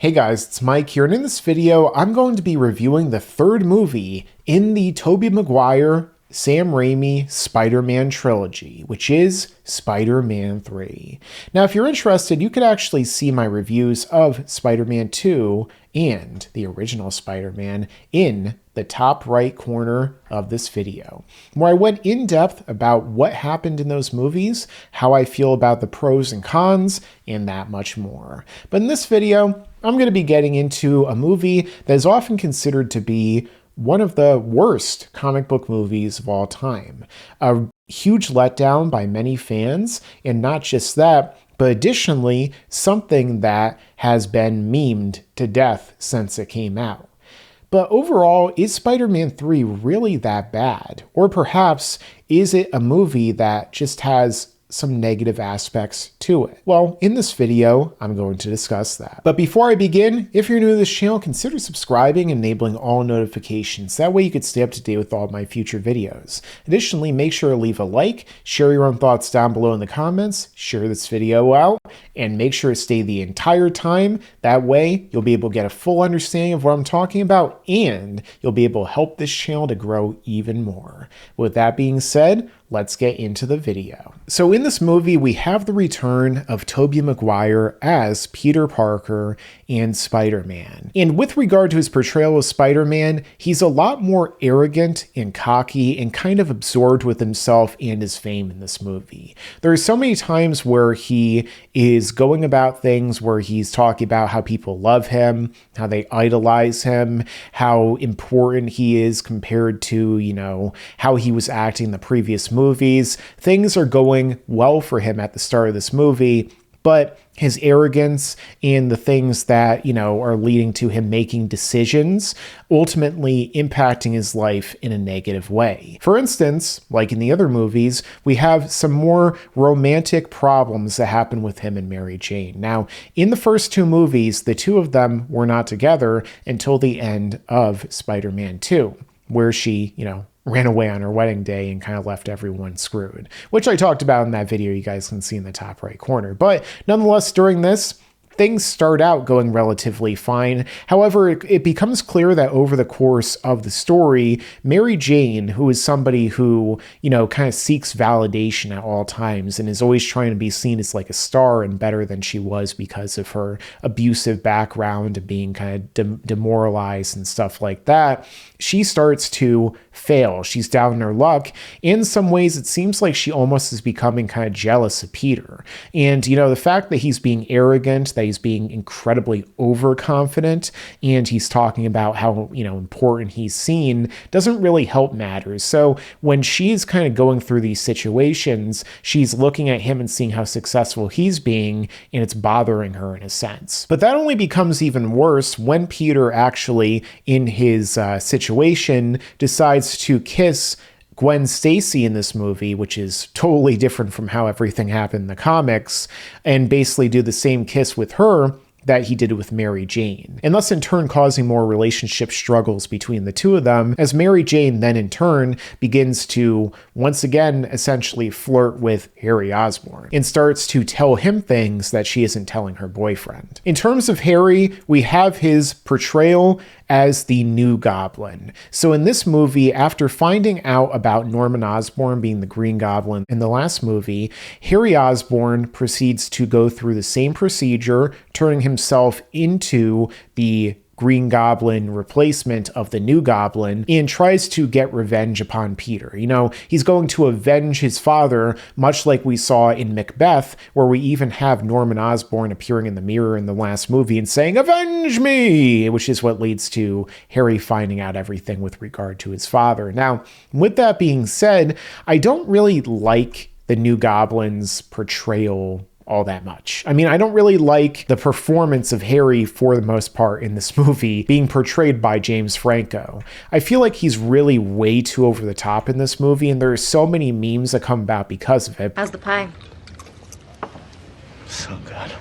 Hey guys, it's Mike here, and in this video, I'm going to be reviewing the third movie in the Tobey Maguire, Sam Raimi Spider-Man trilogy, which is Spider-Man 3. Now, if you're interested, you could actually see my reviews of Spider-Man 2 and the original Spider-Man in the top right corner of this video, where I went in depth about what happened in those movies, how I feel about the pros and cons, and that much more. But in this video, I'm going to be getting into a movie that is often considered to be one of the worst comic book movies of all time. A huge letdown by many fans, and not just that, but additionally, something that has been memed to death since it came out. But overall, is Spider-Man 3 really that bad? Or perhaps, is it a movie that just has some negative aspects to it? Well, in this video, I'm going to discuss that. But before I begin, if you're new to this channel, consider subscribing and enabling all notifications. That way you can stay up to date with all of my future videos. Additionally, make sure to leave a like, share your own thoughts down below in the comments, share this video out, and make sure to stay the entire time. That way, you'll be able to get a full understanding of what I'm talking about, and you'll be able to help this channel to grow even more. With that being said, let's get into the video. So in this movie, we have the return of Tobey Maguire as Peter Parker and Spider-Man. And with regard to his portrayal of Spider-Man, he's a lot more arrogant and cocky and kind of absorbed with himself and his fame in this movie. There are so many times where he is going about things where he's talking about how people love him, how they idolize him, how important he is compared to, how he was acting in the previous movies. Things are going well for him at the start of this movie, but his arrogance and the things that, are leading to him making decisions ultimately impacting his life in a negative way. For instance, like in the other movies, we have some more romantic problems that happen with him and Mary Jane. Now, in the first two movies, the two of them were not together until the end of Spider-Man 2, where she, ran away on her wedding day and kind of left everyone screwed, which I talked about in that video you guys can see in the top right corner. But nonetheless, during this, things start out going relatively fine. However, it becomes clear that over the course of the story, Mary Jane, who is somebody who, kind of seeks validation at all times and is always trying to be seen as like a star and better than she was because of her abusive background and being kind of demoralized and stuff like that, she starts to fail. She's down in her luck. In some ways, it seems like she almost is becoming kind of jealous of Peter. And, the fact that he's being arrogant, that he's being incredibly overconfident, and he's talking about how, important he's seen doesn't really help matters. So when she's kind of going through these situations, she's looking at him and seeing how successful he's being, and it's bothering her in a sense. But that only becomes even worse when Peter actually, in his situation, decides to kiss Gwen Stacy in this movie, which is totally different from how everything happened in the comics, and basically do the same kiss with her that he did with Mary Jane, and thus in turn causing more relationship struggles between the two of them, as Mary Jane then in turn begins to once again essentially flirt with Harry Osborn and starts to tell him things that she isn't telling her boyfriend. In terms of Harry, we have his portrayal as the new Goblin. So in this movie, after finding out about Norman Osborn being the Green Goblin in the last movie, Harry Osborn proceeds to go through the same procedure, turning himself into the Green Goblin replacement of the new Goblin, and tries to get revenge upon Peter. He's going to avenge his father, much like we saw in Macbeth, where we even have Norman Osborn appearing in the mirror in the last movie and saying, "Avenge me!" which is what leads to Harry finding out everything with regard to his father. Now, with that being said, I don't really like the new Goblin's portrayal all that much. I don't really like the performance of Harry for the most part in this movie being portrayed by James Franco. I feel like he's really way too over the top in this movie, and there are so many memes that come about because of it. How's the pie? So good.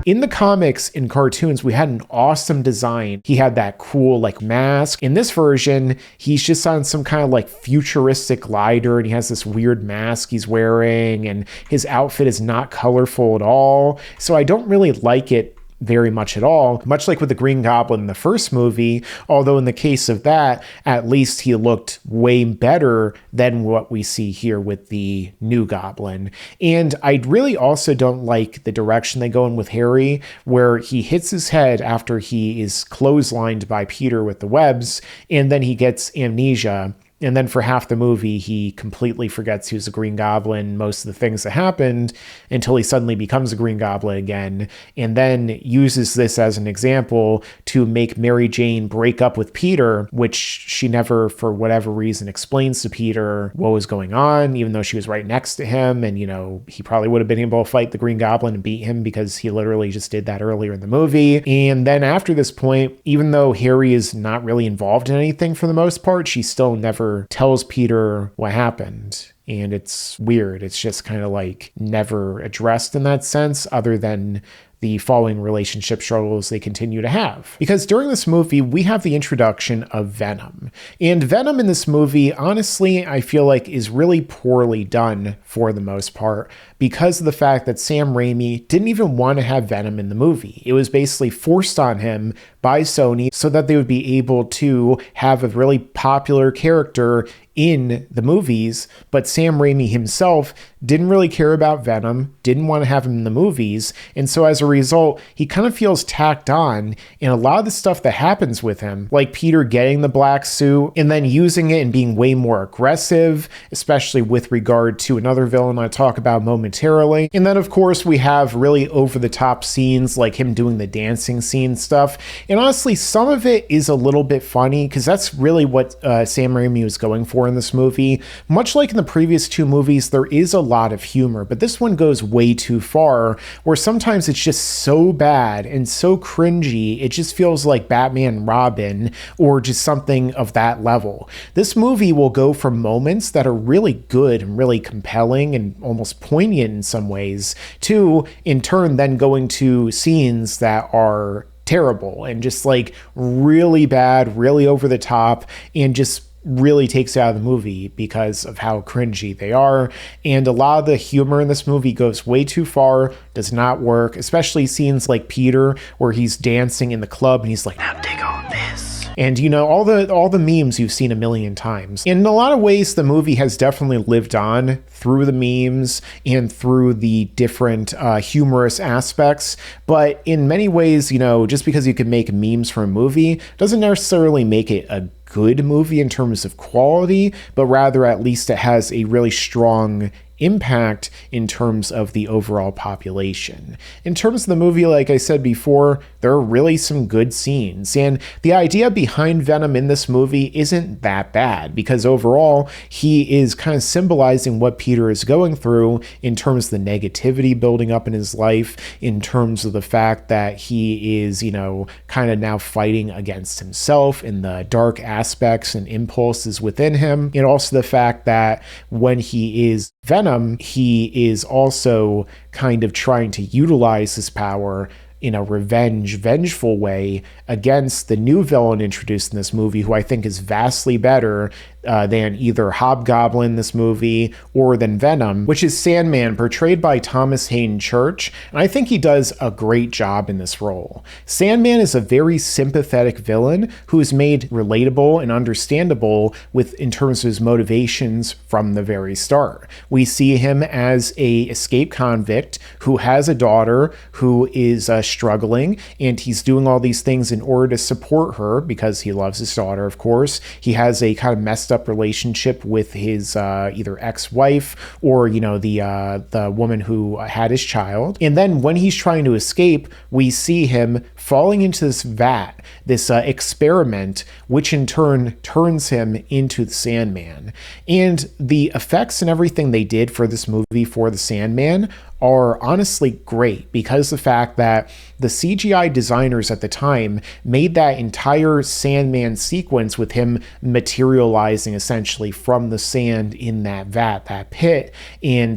In the comics and cartoons, we had an awesome design. He had that cool like mask. In this version, he's just on some kind of like futuristic glider, and he has this weird mask he's wearing, and his outfit is not colorful at all. So I don't really like it very much at all, much like with the Green Goblin in the first movie, although in the case of that, at least he looked way better than what we see here with the new Goblin. And I really also don't like the direction they go in with Harry, where he hits his head after he is clotheslined by Peter with the webs, and then he gets amnesia. And then for half the movie, he completely forgets he was a Green Goblin, most of the things that happened, until he suddenly becomes a Green Goblin again, and then uses this as an example to make Mary Jane break up with Peter, which she never, for whatever reason, explains to Peter what was going on, even though she was right next to him. And, you know, he probably would have been able to fight the Green Goblin and beat him because he literally just did that earlier in the movie. And then after this point, even though Harry is not really involved in anything for the most part, she still never tells Peter what happened. And it's weird. It's just kind of like never addressed in that sense, other than the following relationship struggles they continue to have. Because during this movie, we have the introduction of Venom. And Venom in this movie, honestly, I feel like is really poorly done for the most part, because of the fact that Sam Raimi didn't even want to have Venom in the movie. It was basically forced on him by Sony so that they would be able to have a really popular character in the movies, but Sam Raimi himself didn't really care about Venom, didn't want to have him in the movies, and so as a result, he kind of feels tacked on in a lot of the stuff that happens with him, like Peter getting the black suit and then using it and being way more aggressive, especially with regard to another villain I talk about momentarily. And then of course we have really over-the-top scenes like him doing the dancing scene stuff, and honestly some of it is a little bit funny because that's really what Sam Raimi was going for in this movie. Much like in the previous two movies, there is a lot of humor, but this one goes way too far, where sometimes it's just so bad and so cringy, it just feels like Batman and Robin or just something of that level. This movie will go from moments that are really good and really compelling and almost poignant in some ways, to in turn then going to scenes that are terrible and just like really bad, really over the top, and just really takes it out of the movie because of how cringy they are. And a lot of the humor in this movie goes way too far, does not work, especially scenes like Peter where he's dancing in the club and he's like, now take on this. And you know, all the memes you've seen a million times. In a lot of ways, the movie has definitely lived on through the memes and through the different humorous aspects. But in many ways, you know, just because you can make memes from a movie doesn't necessarily make it a good movie in terms of quality, but rather at least it has a really strong impact in terms of the overall population. In terms of the movie, like I said before, there are really some good scenes, and the idea behind Venom in this movie isn't that bad, because overall he is kind of symbolizing what Peter is going through in terms of the negativity building up in his life, in terms of the fact that he is, you know, kind of now fighting against himself and the dark aspects and impulses within him, and also the fact that when he is Venom, he is also kind of trying to utilize his power in a vengeful way against the new villain introduced in this movie, who I think is vastly better than either Hobgoblin in this movie or than Venom, which is Sandman, portrayed by Thomas Hayden Church, and I think he does a great job in this role. Sandman is a very sympathetic villain who is made relatable and understandable in terms of his motivations from the very start. We see him as a escaped convict who has a daughter who is struggling, and he's doing all these things in order to support her because he loves his daughter, of course. He has a kind of messed up relationship with his either ex-wife or, you know, the woman who had his child. And then when he's trying to escape, we see him falling into this vat, this experiment, which in turn turns him into the Sandman. And the effects and everything they did for this movie for the Sandman are honestly great because the fact that the CGI designers at the time made that entire Sandman sequence with him materializing essentially from the sand in that vat, that pit, and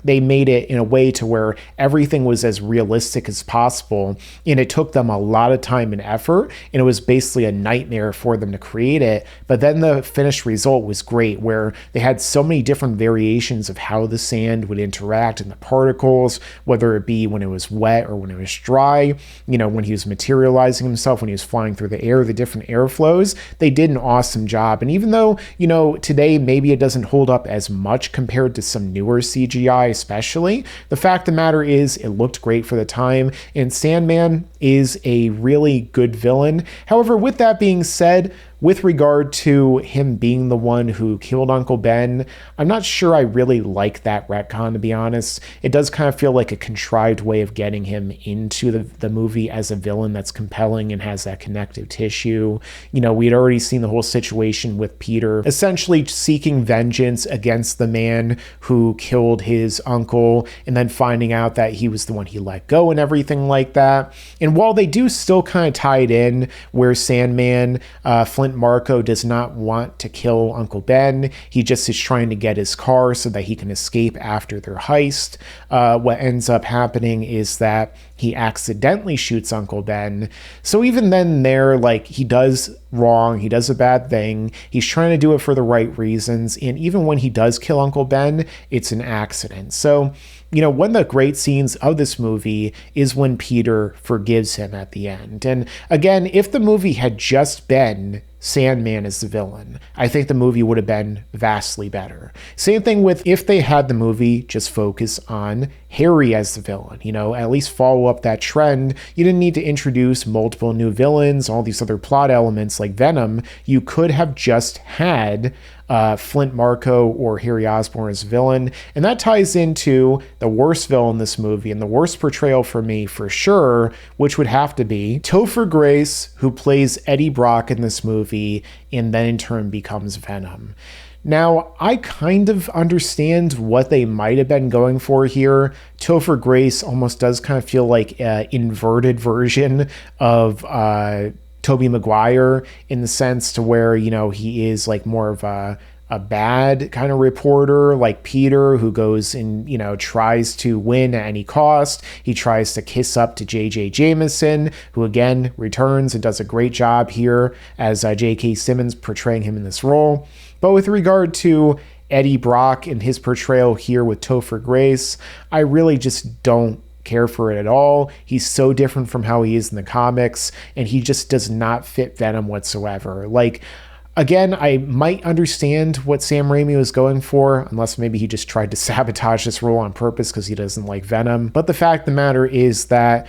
they made it in a way to where everything was as realistic as possible, and it took them a lot of time and effort, and it was basically a nightmare for them to create it. But then the finished result was great, where they had so many different variations of how the sand would interact in the particles, whether it be when it was wet or when it was dry, when he was materializing himself, when he was flying through the air, the different airflows. They did an awesome job. And even though, today maybe it doesn't hold up as much compared to some newer CGI especially, the fact of the matter is it looked great for the time, and Sandman is a really good villain. However, with that being said, with regard to him being the one who killed Uncle Ben, I'm not sure I really like that retcon, to be honest. It does kind of feel like a contrived way of getting him into the movie as a villain that's compelling and has that connective tissue. We had already seen the whole situation with Peter essentially seeking vengeance against the man who killed his uncle, and then finding out that he was the one he let go and everything like that. And while they do still kind of tie it in where Sandman, Flint Marko does not want to kill Uncle Ben. He just is trying to get his car so that he can escape after their heist. What ends up happening is that he accidentally shoots Uncle Ben. So even then he does wrong. He does a bad thing. He's trying to do it for the right reasons. And even when he does kill Uncle Ben, it's an accident. So, one of the great scenes of this movie is when Peter forgives him at the end. And again, if the movie had just been Sandman as the villain, I think the movie would have been vastly better. Same thing with if they had the movie just focus on Harry as the villain, at least follow up that trend. You didn't need to introduce multiple new villains, all these other plot elements like Venom. You could have just had Flint Marko or Harry Osborn as villain. And that ties into the worst villain in this movie and the worst portrayal for me for sure, which would have to be Topher Grace, who plays Eddie Brock in this movie and then in turn becomes Venom. Now, I kind of understand what they might have been going for here. Topher Grace almost does kind of feel like an inverted version of Tobey Maguire, in the sense to where, he is like more of a bad kind of reporter like Peter, who goes and, tries to win at any cost. He tries to kiss up to J.J. Jameson, who again returns and does a great job here as J.K. Simmons portraying him in this role. But with regard to Eddie Brock and his portrayal here with Topher Grace, I really just don't care for it at all. He's so different from how he is in the comics, and he just does not fit Venom whatsoever. Again, I might understand what Sam Raimi was going for, unless maybe he just tried to sabotage this role on purpose because he doesn't like Venom. But the fact of the matter is that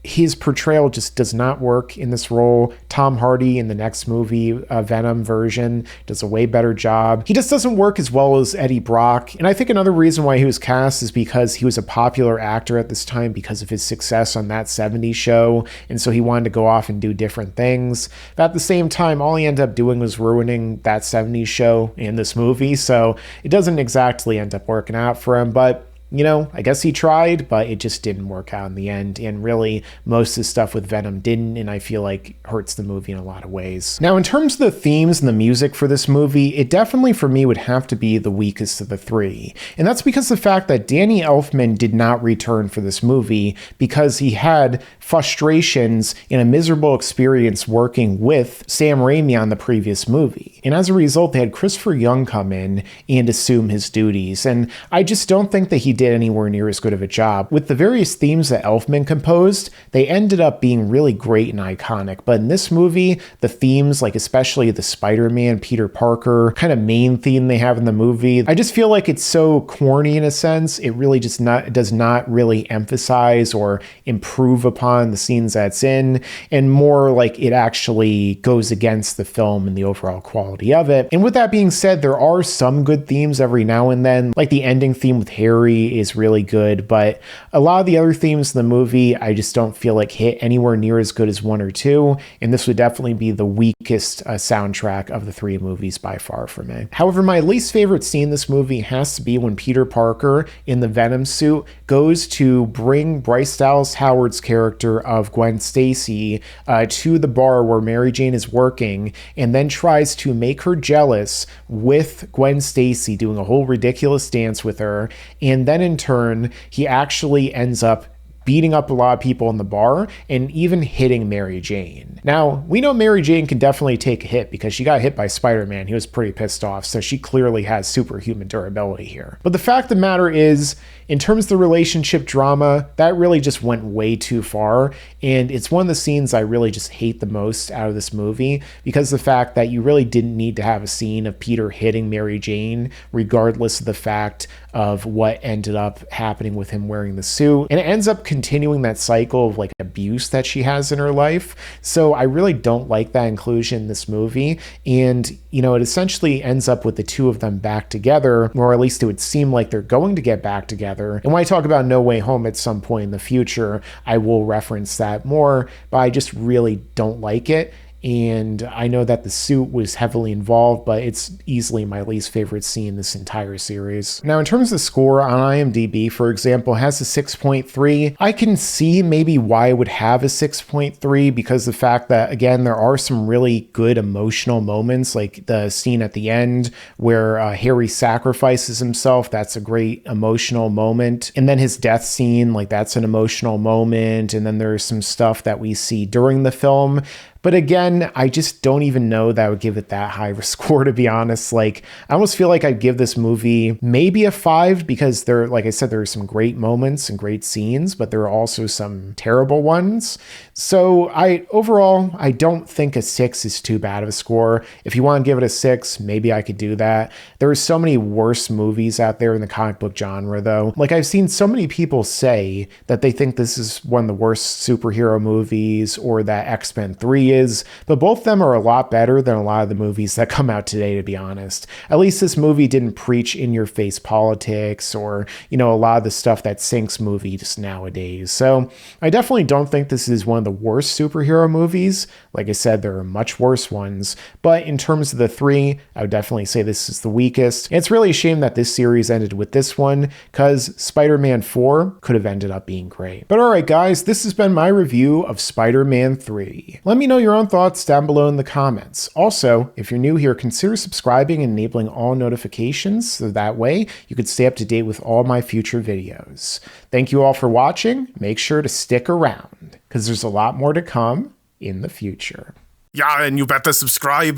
his portrayal just does not work in this role. Tom Hardy in the next movie, Venom version, does a way better job. He just doesn't work as well as Eddie Brock. And I think another reason why he was cast is because he was a popular actor at this time because of his success on That 70s Show. And so he wanted to go off and do different things. But at the same time, all he ended up doing was ruining That 70s Show in this movie. So it doesn't exactly end up working out for him. But I guess he tried, but it just didn't work out in the end. And really, most of the stuff with Venom didn't, and I feel like hurts the movie in a lot of ways. Now, in terms of the themes and the music for this movie, it definitely for me would have to be the weakest of the three. And that's because of the fact that Danny Elfman did not return for this movie because he had frustrations and a miserable experience working with Sam Raimi on the previous movie. And as a result, they had Christopher Young come in and assume his duties. And I just don't think that he did anywhere near as good of a job. With the various themes that Elfman composed, they ended up being really great and iconic. But in this movie, the themes, like especially the Spider-Man, Peter Parker kind of main theme they have in the movie, I just feel like it's so corny in a sense. It really just does not really emphasize or improve upon the scenes that's in, and more like it actually goes against the film and the overall quality of it. And with that being said, there are some good themes every now and then, like the ending theme with Harry is really good, but a lot of the other themes in the movie I just don't feel like hit anywhere near as good as 1 or 2, and this would definitely be the weakest soundtrack of the 3 movies by far for me. However, my least favorite scene in this movie has to be when Peter Parker in the Venom suit goes to bring Bryce Dallas Howard's character of Gwen Stacy to the bar where Mary Jane is working, and then tries to make her jealous with Gwen Stacy, doing a whole ridiculous dance with her, and then in turn he actually ends up beating up a lot of people in the bar and even hitting Mary Jane. Now, we know Mary Jane can definitely take a hit because she got hit by Spider-Man. He was pretty pissed off, so she clearly has superhuman durability here. But the fact of the matter is, in terms of the relationship drama, that really just went way too far, and it's one of the scenes I really just hate the most out of this movie because of the fact that you really didn't need to have a scene of Peter hitting Mary Jane, regardless of the fact of what ended up happening with him wearing the suit. And it ends up continuing that cycle of like abuse that she has in her life. So I really don't like that inclusion in this movie. And, you know, it essentially ends up with the two of them back together, or at least it would seem like they're going to get back together. And when I talk about No Way Home at some point in the future, I will reference that more, but I just really don't like it. And I know that the suit was heavily involved, but it's easily my least favorite scene in this entire series. Now, in terms of score on IMDb, for example, has a 6.3. I can see maybe why it would have a 6.3 because the fact that, again, there are some really good emotional moments, like the scene at the end where Harry sacrifices himself. That's a great emotional moment. And then his death scene, like that's an emotional moment. And then there's some stuff that we see during the film. But again, I just don't even know that I would give it that high of a score, to be honest. Like, I almost feel like I'd give this movie maybe a 5 because there, like I said, there are some great moments and great scenes, but there are also some terrible ones. So overall, I don't think a 6 is too bad of a score. If you want to give it a 6, maybe I could do that. There are so many worse movies out there in the comic book genre, though. Like, I've seen so many people say that they think this is one of the worst superhero movies or that X-Men 3 is, but both of them are a lot better than a lot of the movies that come out today, to be honest. At least this movie didn't preach in-your-face politics or, you know, a lot of the stuff that sinks movies nowadays. So I definitely don't think this is one of the worst superhero movies. Like I said, there are much worse ones, but in terms of the 3, I would definitely say this is the weakest. And it's really a shame that this series ended with this one because Spider-Man 4 could have ended up being great. But all right, guys, this has been my review of Spider-Man 3. Let me know your own thoughts down below in the comments. Also, if you're new here, consider subscribing and enabling all notifications so that way you can stay up to date with all my future videos. Thank you all for watching. Make sure to stick around because there's a lot more to come in the future. Yeah, and you better subscribe.